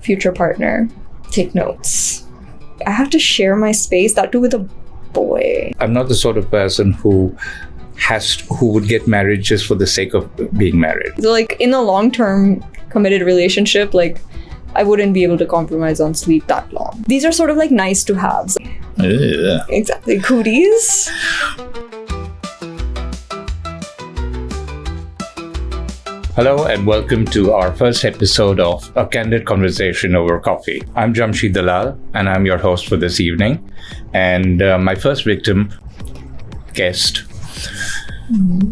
future partner, take notes. I have to share my space, that too with a boy. I'm not the sort of person who would get married just for the sake of being married. So like in a long-term committed relationship, like I wouldn't be able to compromise on sleep that long. These are sort of like nice to haves. Yeah. Exactly. Cooties. Hello and welcome to our first episode of A Candid Conversation Over Coffee. I'm Jamsheed and I'm your host for this evening. And my first guest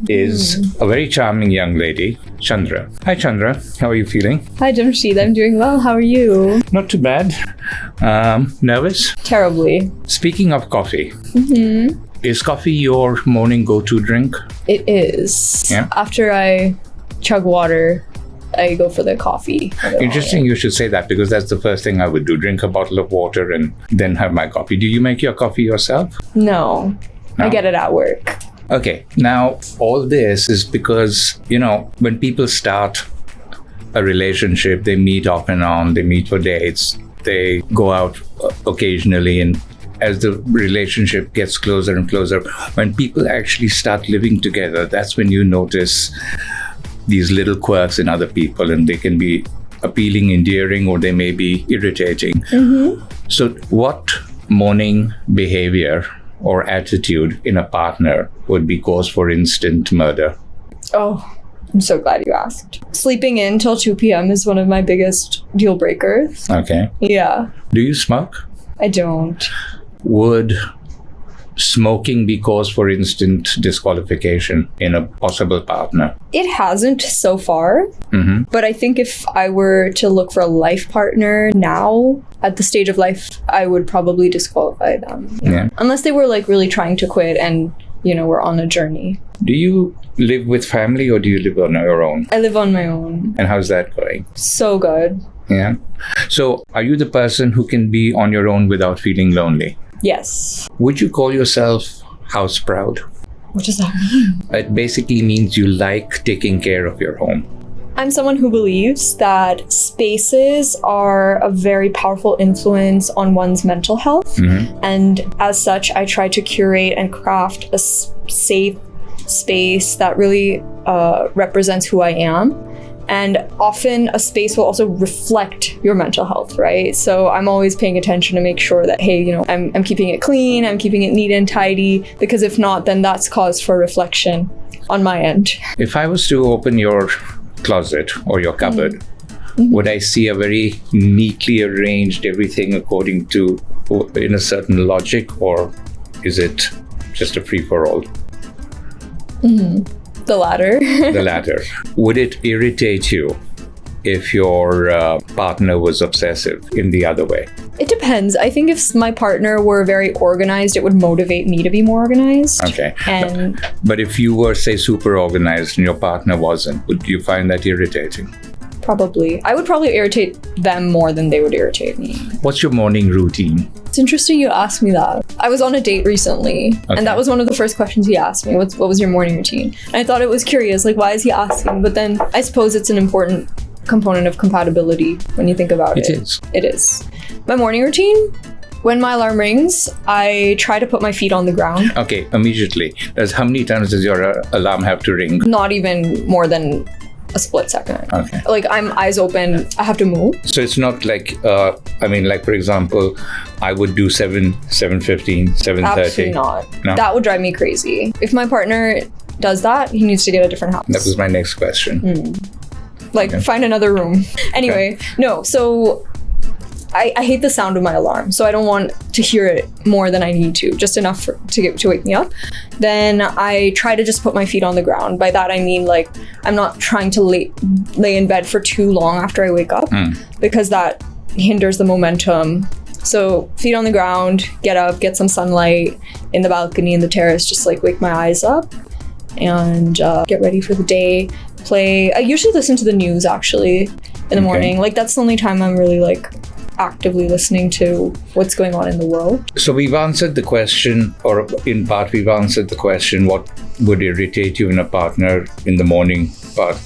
is a very charming young lady, Chandra. Hi Chandra, how are you feeling? Hi Jamsheed, I'm doing well. How are you? Not too bad. Nervous? Terribly. Speaking of coffee, is coffee your morning go-to drink? It is. Yeah. After I chug water, I go for the coffee. Interesting you should say that, because that's the first thing I would do. Drink a bottle of water and then have my coffee. Do you make your coffee yourself? No. I get it at work. Okay, now all this is because, when people start a relationship, they meet off and on, they meet for dates, they go out occasionally, and as the relationship gets closer and closer, when people actually start living together, that's when you notice these little quirks in other people, and they can be appealing, endearing, or they may be irritating. So what morning behavior or attitude in a partner would be cause for instant murder? Oh, I'm so glad you asked. Sleeping in till 2 p.m. is one of my biggest deal breakers. Okay. Yeah. Do you smoke? I don't. Would smoking be cause for instant disqualification in a possible partner? It hasn't so far, but I think if I were to look for a life partner now, at the stage of life, I would probably disqualify them. Yeah. Unless they were like really trying to quit and, we're on a journey. Do you live with family or do you live on your own? I live on my own. And how's that going? So good. Yeah. So are you the person who can be on your own without feeling lonely? Yes. Would you call yourself house proud? What does that mean? It basically means you like taking care of your home. I'm someone who believes that spaces are a very powerful influence on one's mental health. And as such, I try to curate and craft a safe space that really represents who I am. And often a space will also reflect your mental health, right? So I'm always paying attention to make sure that, hey, I'm keeping it clean, I'm keeping it neat and tidy, because if not, then that's cause for reflection on my end. If I was to open your closet or your cupboard, would I see a very neatly arranged everything according to in a certain logic, or is it just a free-for-all? The latter. The latter. Would it irritate you if your partner was obsessive in the other way? It depends. I think if my partner were very organized, it would motivate me to be more organized. Okay. And but if you were, say, super organized and your partner wasn't, would you find that irritating? probably. I would probably irritate them more than they would irritate me. What's your morning routine? It's interesting you asked me that. I was on a date recently, and that was one of the first questions he asked me. What was your morning routine? And I thought it was curious, like, why is he asking? But then I suppose it's an important component of compatibility when you think about it. It is. My morning routine? When my alarm rings, I try to put my feet on the ground. Okay, immediately. How many times does your alarm have to ring? Not even more than a split second. Okay. Like, I'm eyes open, I have to move. So it's not like, like, for example, I would do 7:15, 7:30. Absolutely not. No? That would drive me crazy. If my partner does that, he needs to get a different house. That was my next question. Find another room. Anyway, no, so I hate the sound of my alarm, so I don't want to hear it more than I need to, just enough to wake me up. Then I try to just put my feet on the ground. By that I mean, like, I'm not trying to lay in bed for too long after I wake up, because that hinders the momentum. So feet on the ground, get up, get some sunlight in the balcony, in the terrace, just like wake my eyes up and get ready for the day. I usually listen to the news actually in the morning. Like, that's the only time I'm really like actively listening to what's going on in the world. So we've answered the question, or in part we've answered the question, what would irritate you in a partner in the morning part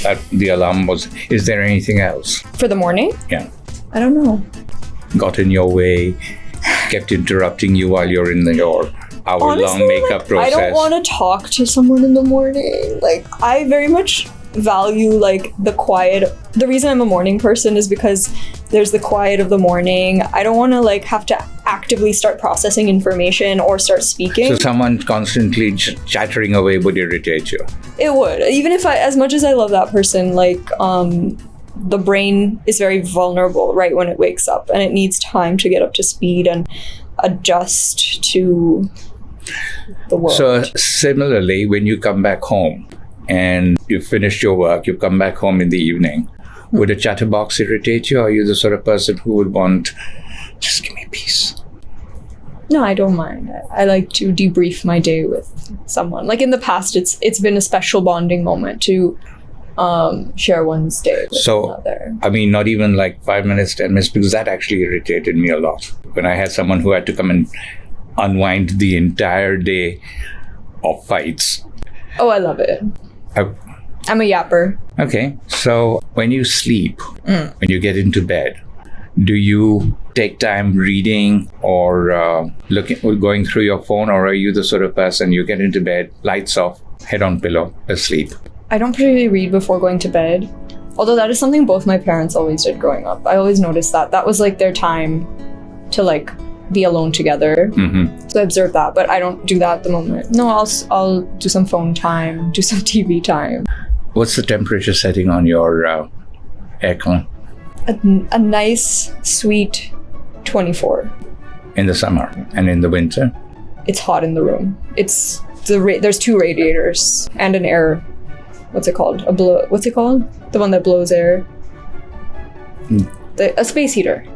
that the alarm was. Is there anything else? For the morning? Yeah. I don't know. Got in your way, kept interrupting you while you're in your hour-long makeup process? I don't want to talk to someone in the morning. Like, I very much value like the quiet. The reason I'm a morning person is because there's the quiet of the morning. I don't want to like have to actively start processing information or start speaking. So someone constantly chattering away would irritate you? It would. Even if as much as I love that person, like the brain is very vulnerable right when it wakes up, and it needs time to get up to speed and adjust to the world. So similarly, when you come back home and you've finished your work, you come back home in the evening, would a chatterbox irritate you? Or are you the sort of person who would want, just give me peace? No, I don't mind. I like to debrief my day with someone. Like in the past, it's been a special bonding moment to share one's day with another. I mean, not even like 5 minutes, 10 minutes, because that actually irritated me a lot. When I had someone who had to come and unwind the entire day of fights. Oh, I love it. I'm a yapper. Okay, so when you sleep, when you get into bed, do you take time reading or going through your phone, or are you the sort of person you get into bed, lights off, head on pillow, asleep? I don't particularly read before going to bed, although that is something both my parents always did growing up. I always noticed that was like their time to like be alone together. So I observe that, but I don't do that at the moment. No, I'll do some phone time, do some TV time. What's the temperature setting on your aircon? A nice, sweet 24. In the summer and in the winter? It's hot in the room. There's two radiators and an air. What's it called? What's it called? The one that blows air. A space heater.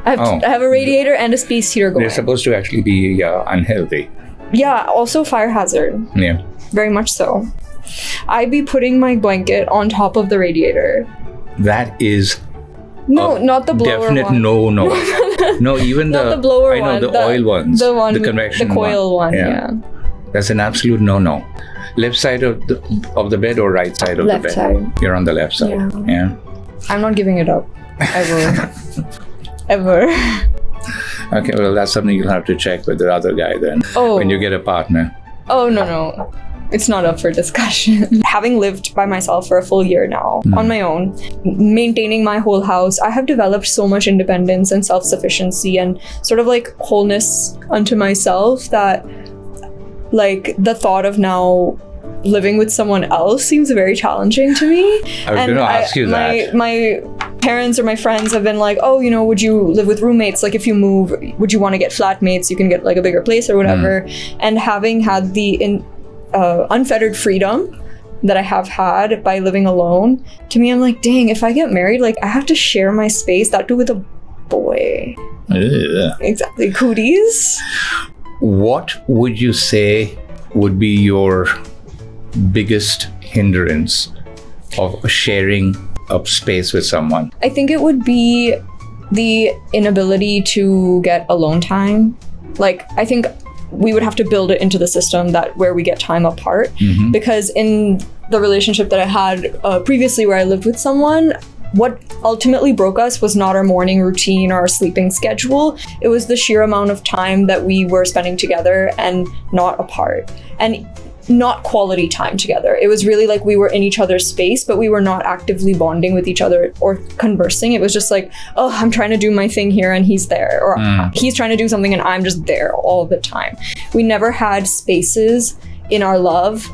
I have a radiator and a space heater going. They're supposed to actually be unhealthy. Yeah, also fire hazard. Yeah. Very much so. I'd be putting my blanket on top of the radiator. That is... No, not the blower definite one. No. No, even not the blower I know, one. the oil ones. The one, the convection the coil one. Yeah. That's an absolute no. Left side of the bed or right side of left the bed? Side. You're on the left side. Yeah. I'm not giving it up. Ever. Ever. Okay, well, that's something you'll have to check with the other guy then. When you get a partner. Oh, no. It's not up for discussion. Having lived by myself for a full year now, on my own, maintaining my whole house, I have developed so much independence and self-sufficiency and sort of like wholeness unto myself that like the thought of now living with someone else seems very challenging to me. I was going to ask you that. My parents or my friends have been like, oh, would you live with roommates? Like if you move, would you want to get flatmates? You can get like a bigger place or whatever. And having had the unfettered freedom that I have had by living alone, to me, I'm like, dang, if I get married, like I have to share my space, that too with a boy. Ugh. Exactly. Cooties. What would you say would be your biggest hindrance of sharing a space with someone? I think it would be the inability to get alone time. Like, I think we would have to build it into the system where we get time apart. Because in the relationship that I had previously where I lived with someone, what ultimately broke us was not our morning routine or our sleeping schedule. It was the sheer amount of time that we were spending together and not apart. And not quality time together. It was really like we were in each other's space, but we were not actively bonding with each other or conversing. It was just like, oh, I'm trying to do my thing here and he's there. Or he's trying to do something and I'm just there all the time. We never had spaces in our love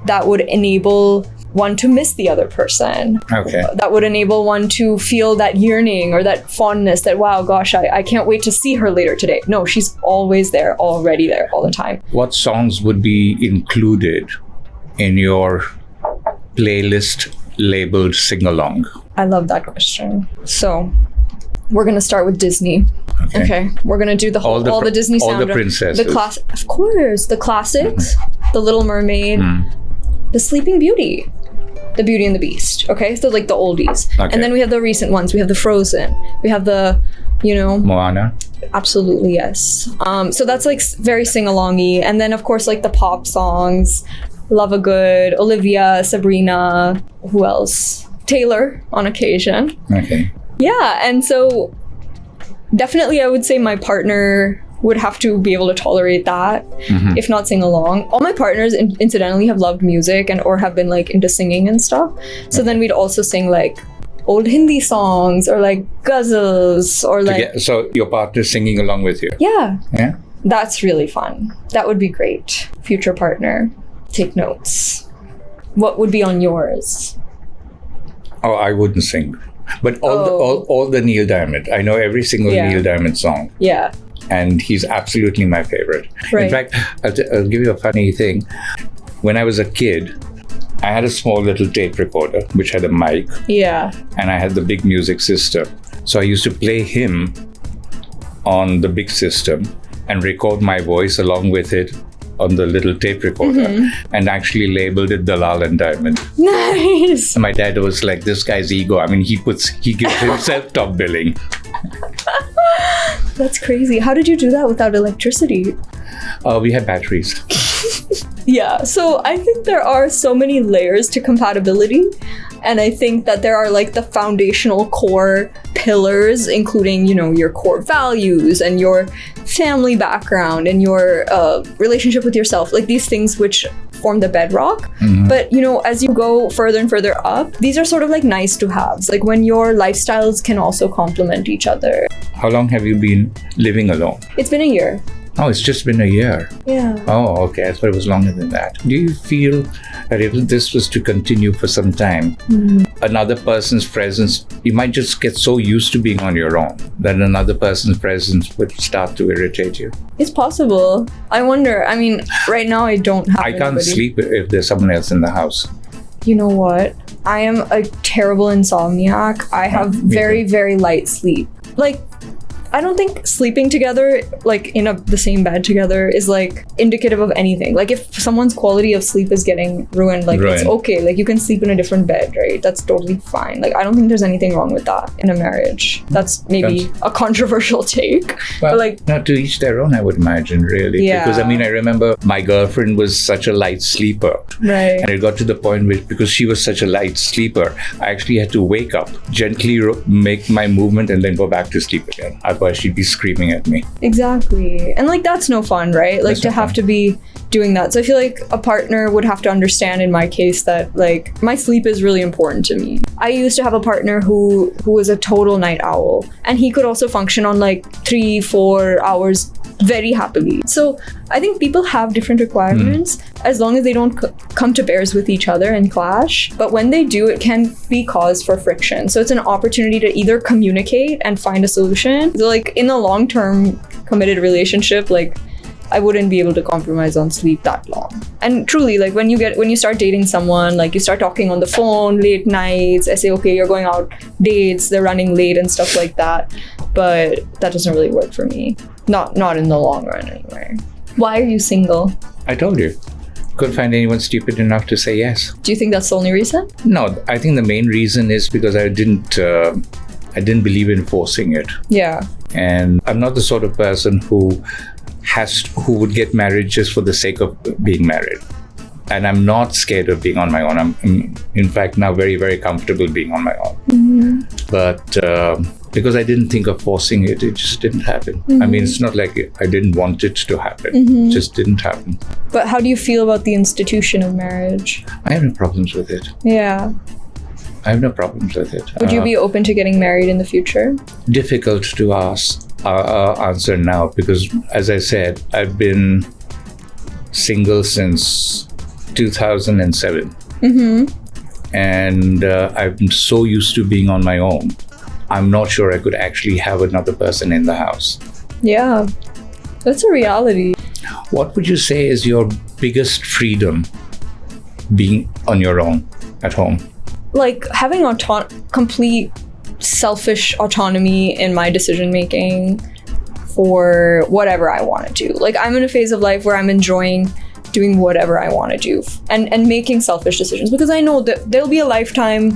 that would enable one to miss the other person. Okay. That would enable one to feel that yearning or that fondness that, wow, gosh, I can't wait to see her later today. No, she's always there, already there, all the time. What songs would be included in your playlist labeled sing-along? I love that question. So we're going to start with Disney. Okay. We're going to do all the Disney soundtrack. All the princesses. Of course. The classics. The Little Mermaid. The Sleeping Beauty. The Beauty and the Beast. Okay, so like the oldies. Okay. And then we have the recent ones. We have the Frozen. We have the, Moana. Absolutely, yes. So that's like very sing-alongy. And then of course like the pop songs, Love a Good, Olivia, Sabrina, who else? Taylor on occasion. Okay. Yeah, and so definitely I would say my partner would have to be able to tolerate that, if not sing along. All my partners incidentally have loved music and or have been like into singing and stuff. So then we'd also sing like old Hindi songs or like ghazals or like... So your partner's singing along with you? Yeah. Yeah? That's really fun. That would be great. Future partner, take notes. What would be on yours? Oh, I wouldn't sing. But all the Neil Diamond. I know every single Neil Diamond song. Yeah. And he's absolutely my favorite. Right. In fact, I'll give you a funny thing. When I was a kid, I had a small little tape recorder which had a mic. Yeah. And I had the big music system. So I used to play him on the big system and record my voice along with it on the little tape recorder, and actually labeled it Dalal and Diamond. Nice. And my dad was like, this guy's ego. I mean, he gives himself top billing. That's crazy. How did you do that without electricity? We had batteries. Yeah, so I think there are so many layers to compatibility. And I think that there are like the foundational core pillars, including, you know, your core values and your family background and your relationship with yourself, like these things which form the bedrock. But, you know, as you go further and further up, these are sort of like nice to haves, like when your lifestyles can also complement each other. How long have you been living alone? It's been a year. Oh, it's just been a year. Yeah. Oh, okay. I thought it was longer than that. Do you feel that if this was to continue for some time, another person's presence, you might just get so used to being on your own that another person's presence would start to irritate you? It's possible. I wonder. I mean, right now I don't have I can't anybody. sleep if there's someone else in the house. You know what? I am a terrible insomniac. I have very, very light sleep. Like, I don't think sleeping together, like in the same bed together, is like indicative of anything. Like if someone's quality of sleep is getting ruined, like it's okay. Like you can sleep in a different bed, right? That's totally fine. Like I don't think there's anything wrong with that in a marriage. That's maybe a controversial take. Well, but like, not to each their own, I would imagine, really. Yeah. Because I mean, I remember my girlfriend was such a light sleeper. right. And it got to the point where, because she was such a light sleeper, I actually had to wake up, gently make my movement, and then go back to sleep again. Otherwise, she'd be screaming at me. Exactly. And like that's no fun, right? Like That's to no have fun. to be doing that. So I feel like a partner would have to understand in my case that like my sleep is really important to me. I used to have a partner who was a total night owl, and he could also function on like 3-4 hours very happily. So I think people have different requirements as long as they don't come to bears with each other and clash. But when they do, it can be cause for friction. So it's an opportunity to either communicate and find a solution. So like in a long-term committed relationship, like I wouldn't be able to compromise on sleep that long. And truly, like when you start dating someone, like you start talking on the phone late nights, I say, okay, you're going out dates, they're running late and stuff like that. But that doesn't really work for me. Not in the long run anyway. Why are you single? I told you. Couldn't find anyone stupid enough to say yes. Do you think that's the only reason? No, I think the main reason is because I didn't believe in forcing it. Yeah. And I'm not the sort of person who would get married just for the sake of being married. And I'm not scared of being on my own. I'm in fact now very, very comfortable being on my own. But because I didn't think of forcing it, it just didn't happen. I mean, it's not like I didn't want it to happen. It just didn't happen. But how do you feel about the institution of marriage? I have no problems with it. Yeah. I have no problems with it. Would you be open to getting married in the future? Difficult to answer now because, as I said, I've been single since 2007. And I'm so used to being on my own. I'm not sure I could actually have another person in the house. Yeah. That's a reality. What would you say is your biggest freedom being on your own at home? Like having complete selfish autonomy in my decision making for whatever I want to do. Like I'm in a phase of life where I'm enjoying doing whatever I want to do and making selfish decisions, because I know that there'll be a lifetime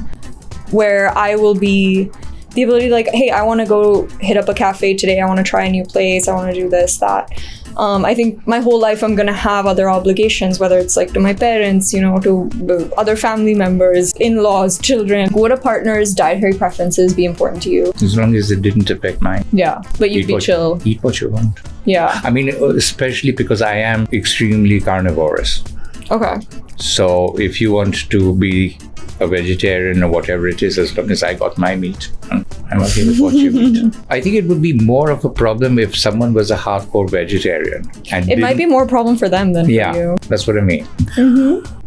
where I will be the ability to like, hey, I want to go hit up a cafe today. I want to try a new place. I want to do this, that. I think my whole life I'm gonna have other obligations, whether it's like to my parents, you know, to other family members, in-laws, children. Would a partner's dietary preferences be important to you? As long as it didn't affect mine. Yeah, but you'd be chill. Eat what you want. Yeah. I mean, especially because I am extremely carnivorous. Okay. So if you want to be a vegetarian or whatever it is, as long as I got my meat, I'm okay with what you eat. I think it would be more of a problem if someone was a hardcore vegetarian. And it might be more a problem for them than for you. That's what I mean.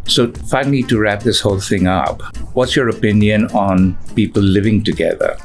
So finally, to wrap this whole thing up, what's your opinion on people living together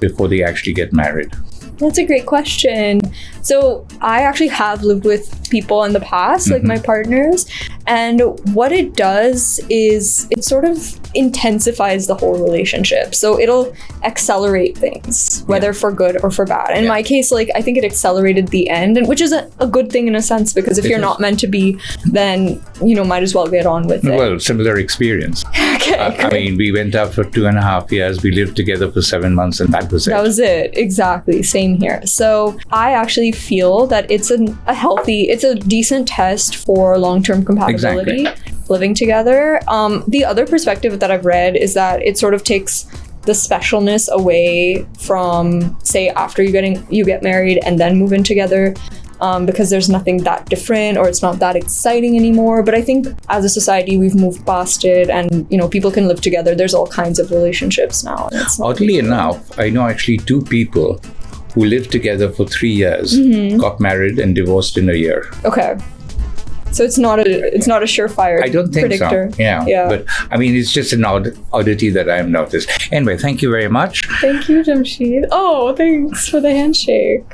before they actually get married? That's a great question. So I actually have lived with people in the past, like my partners, and what it does is it sort of intensifies the whole relationship. So it'll accelerate things, whether for good or for bad. In my case, like I think it accelerated the end, and which is a good thing in a sense, because if you're not meant to be, then you know, might as well get on with it. Well, similar experience. I mean, we went out for 2.5 years. We lived together for 7 months, and that was it. That was it. Exactly. Same here. So I actually feel that it's it's a decent test for long-term compatibility, living together. The other perspective that I've read is that it sort of takes the specialness away from, say, after you get married and then move in together. Because there's nothing that different, or it's not that exciting anymore. But I think as a society, we've moved past it, and you know, people can live together. There's all kinds of relationships now. Oddly enough, I know actually 2 people who lived together for 3 years, got married and divorced in a year. Okay. So it's not a surefire I don't think predictor. so. Yeah. But I mean, it's just an oddity that I have noticed. Anyway, thank you very much. Thank you, Jamsheed. Oh, thanks for the handshake.